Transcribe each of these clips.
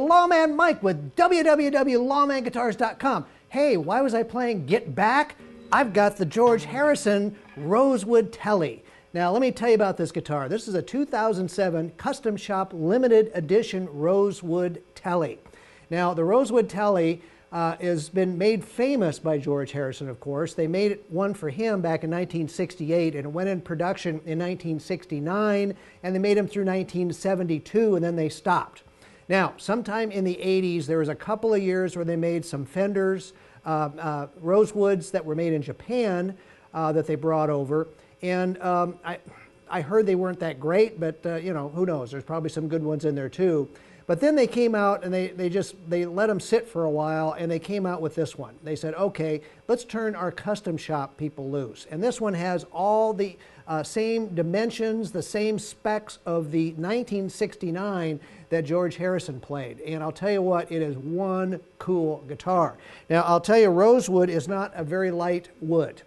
Lawman Mike with www.lawmanguitars.com. Hey, why was I playing Get Back? I've got the George Harrison Rosewood Tele. Now let me tell you about this guitar. This is a 2007 Custom Shop Limited Edition Rosewood Tele. Now the Rosewood Tele has been made famous by George Harrison, of course. They made one for him back in 1968, and it went in production in 1969, and they made them through 1972, and then they stopped. Now, sometime in the 80s, there was a couple of years where they made some Fenders, Rosewoods that were made in Japan that they brought over, and I heard they weren't that great, but you know, who knows? There's probably some good ones in there too. But then they came out and they let them sit for a while, and they came out with this one. They said, okay, let's turn our custom shop people loose. And this one has all the same dimensions, the same specs of the 1969 that George Harrison played. And I'll tell you what, it is one cool guitar. Now, I'll tell you, Rosewood is not a very light wood.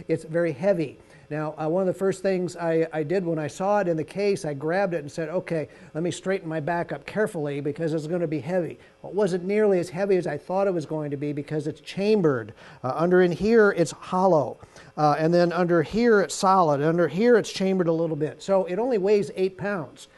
It's very heavy. Now, one of the first things I did when I saw it in the case, I grabbed it and said, okay, let me straighten my back up carefully because it's going to be heavy. Well, it wasn't nearly as heavy as I thought it was going to be because it's chambered. Under in here, it's hollow. And then under here, it's solid. Under here, it's chambered a little bit. So it only weighs 8 pounds.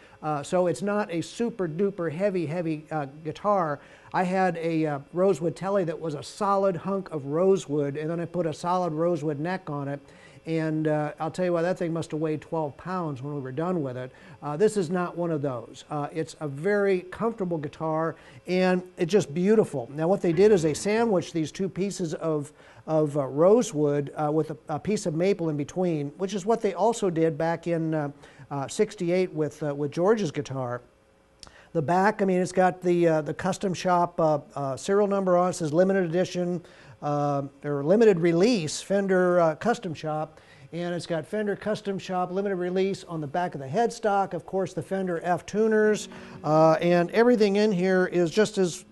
So it's not a super duper heavy guitar. I had a Rosewood Tele that was a solid hunk of rosewood, and then I put a solid rosewood neck on it. And I'll tell you what, that thing must have weighed 12 pounds when we were done with it. This is not one of those. It's a very comfortable guitar, and it's just beautiful. Now what they did is they sandwiched these two pieces of rosewood with a piece of maple in between, which is what they also did back in '68 with George's guitar. The back, I mean, it's got the custom shop serial number on it. It says limited edition or limited release Fender Custom Shop, and it's got Fender Custom Shop limited release on the back of the headstock. Of course, the Fender F tuners, and everything in here is just as,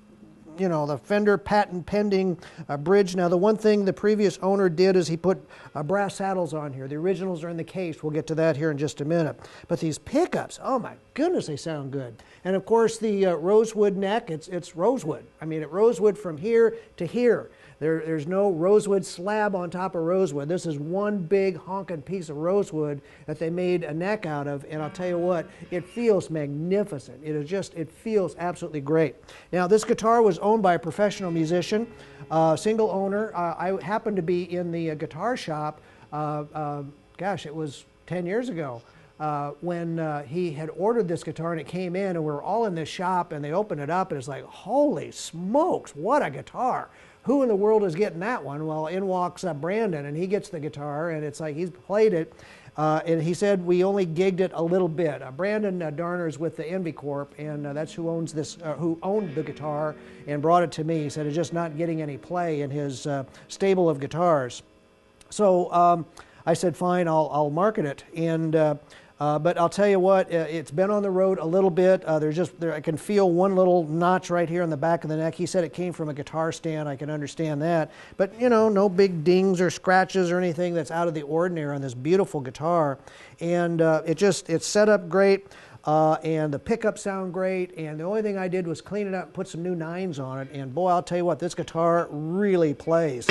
you know, the Fender patent pending bridge. Now, the one thing the previous owner did is he put brass saddles on here. The originals are in the case. We'll get to that here in just a minute. But these pickups, oh my goodness, they sound good. And of course, the rosewood neck, it's rosewood. I mean, it rosewood from here to here. There's no rosewood slab on top of rosewood. This is one big honking piece of rosewood that they made a neck out of, and I'll tell you what, it feels magnificent. It is just, it feels absolutely great. Now, this guitar was owned by a professional musician, single owner. I happened to be in the guitar shop, gosh, it was 10 years ago. When he had ordered this guitar and it came in, and we were all in this shop, and they opened it up and it's like, holy smokes, what a guitar. Who in the world is getting that one? Well, in walks Brandon, and he gets the guitar, and it's like he's played it, and he said we only gigged it a little bit. Brandon Darner's with the Envy Corp, and that's who owns this, who owned the guitar and brought it to me. He said it's just not getting any play in his stable of guitars. So I said, fine, I'll market it, and but I'll tell you what, it's been on the road a little bit. I can feel one little notch right here on the back of the neck. He said it came from a guitar stand. I can understand that. But, you know, no big dings or scratches or anything that's out of the ordinary on this beautiful guitar. And it's set up great, and the pickups sound great. And the only thing I did was clean it up and put some new nines on it. And boy, I'll tell you what, this guitar really plays.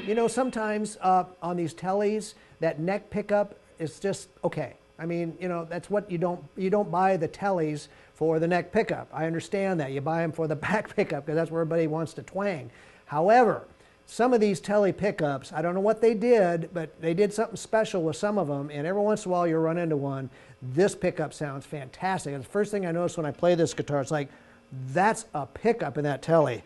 You know, sometimes on these Teles, that neck pickup is just okay. I mean, you know, that's what you don't buy the Teles for the neck pickup. I understand that. You buy them for the back pickup because that's where everybody wants to twang. However, some of these Tele pickups, I don't know what they did, but they did something special with some of them, and every once in a while you run into one. This pickup sounds fantastic. And the first thing I noticed when I play this guitar, it's like, that's a pickup in that Tele.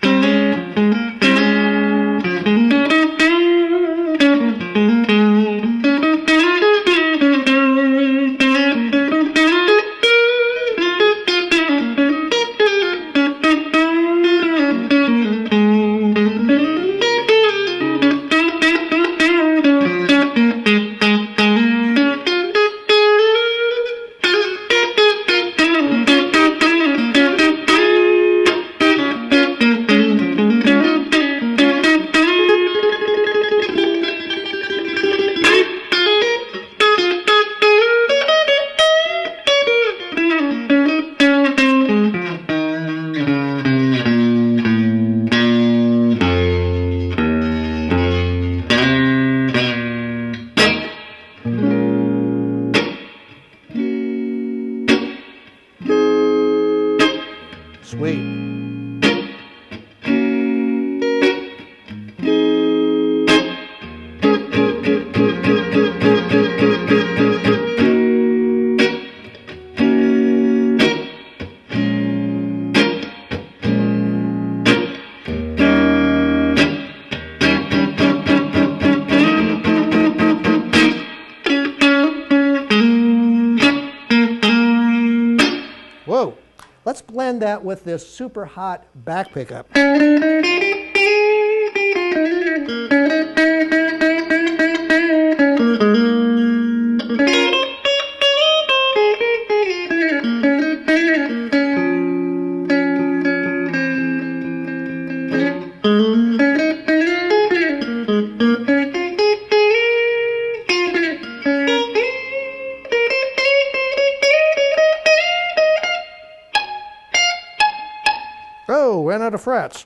sweet. Whoa, let's blend that with this super hot back pickup. Oh, ran out of frets.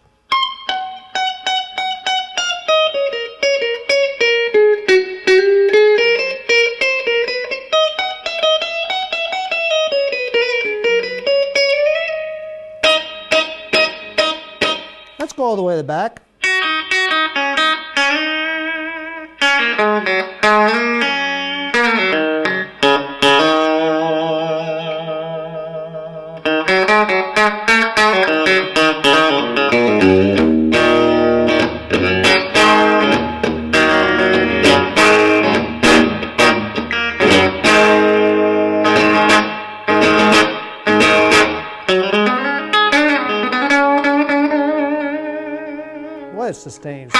Let's go all the way to the back. What it sustains.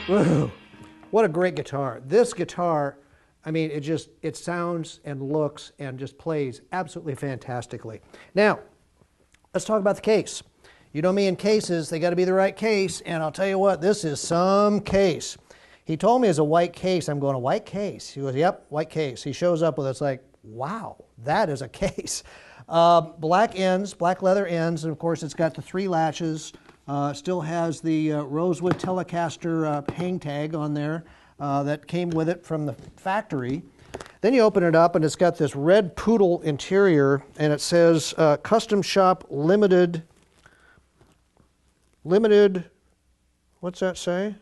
Whoa, what a great guitar. This guitar, I mean, it sounds and looks and just plays absolutely fantastically. Now, let's talk about the case. You know me in cases, they got to be the right case, and I'll tell you what, this is some case. He told me it's a white case. I'm going, a white case? He goes, yep, white case. He shows up with it, it's like, wow, that is a case. Black ends, black leather ends, and of course it's got the 3 latches. Still has the Rosewood Telecaster hang tag on there that came with it from the factory. Then you open it up and it's got this red poodle interior, and it says Custom Shop Limited, what's that say?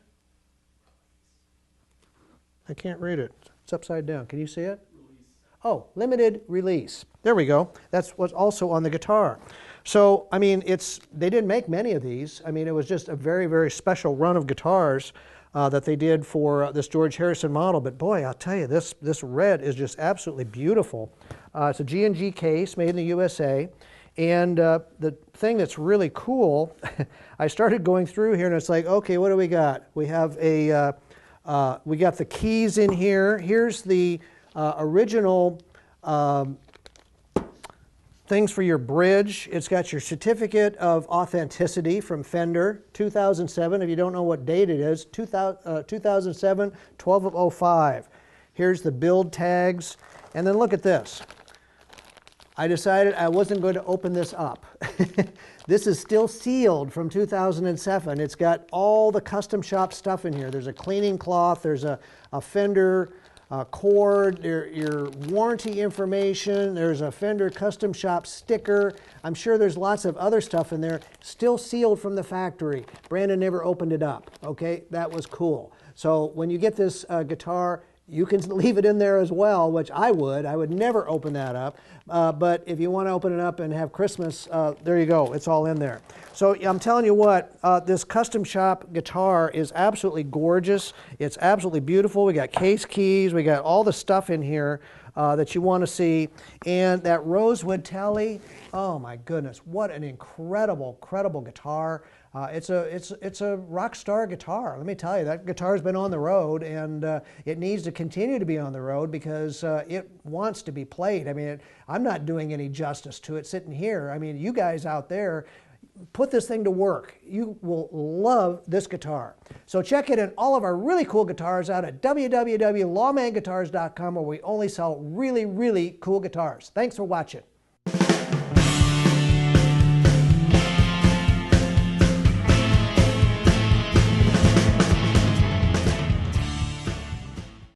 I can't read it. It's upside down. Can you see it? Oh, limited release. There we go. That's what's also on the guitar. So, I mean, they didn't make many of these. I mean, it was just a very, very special run of guitars that they did for this George Harrison model. But boy, I'll tell you, this red is just absolutely beautiful. It's a G&G case made in the USA. And the thing that's really cool, I started going through here and it's like, okay, what do we got? We have we got the keys in here. Here's the original things for your bridge. It's got your certificate of authenticity from Fender, 2007. If you don't know what date it is, 2007, 12/05. Here's the build tags. And then look at this. I decided I wasn't going to open this up. This is still sealed from 2007. It's got all the custom shop stuff in here. There's a cleaning cloth, there's a Fender cord, your warranty information, there's a Fender custom shop sticker. I'm sure there's lots of other stuff in there, still sealed from the factory. Brandon never opened it up, okay? That was cool. So when you get this guitar, you can leave it in there as well, which I would never open that up. But if you want to open it up and have Christmas, there you go, it's all in there. So I'm telling you what, this custom shop guitar is absolutely gorgeous. It's absolutely beautiful. We got case keys, we got all the stuff in here that you want to see. And that Rosewood Tele, oh my goodness, what an incredible guitar. It's a rock star guitar. Let me tell you, that guitar's been on the road, and it needs to continue to be on the road because it wants to be played. I mean, I'm not doing any justice to it sitting here. I mean, you guys out there put this thing to work. You will love this guitar. So check it and all of our really cool guitars out at www.lawmanguitars.com, where we only sell really, really cool guitars. Thanks for watching.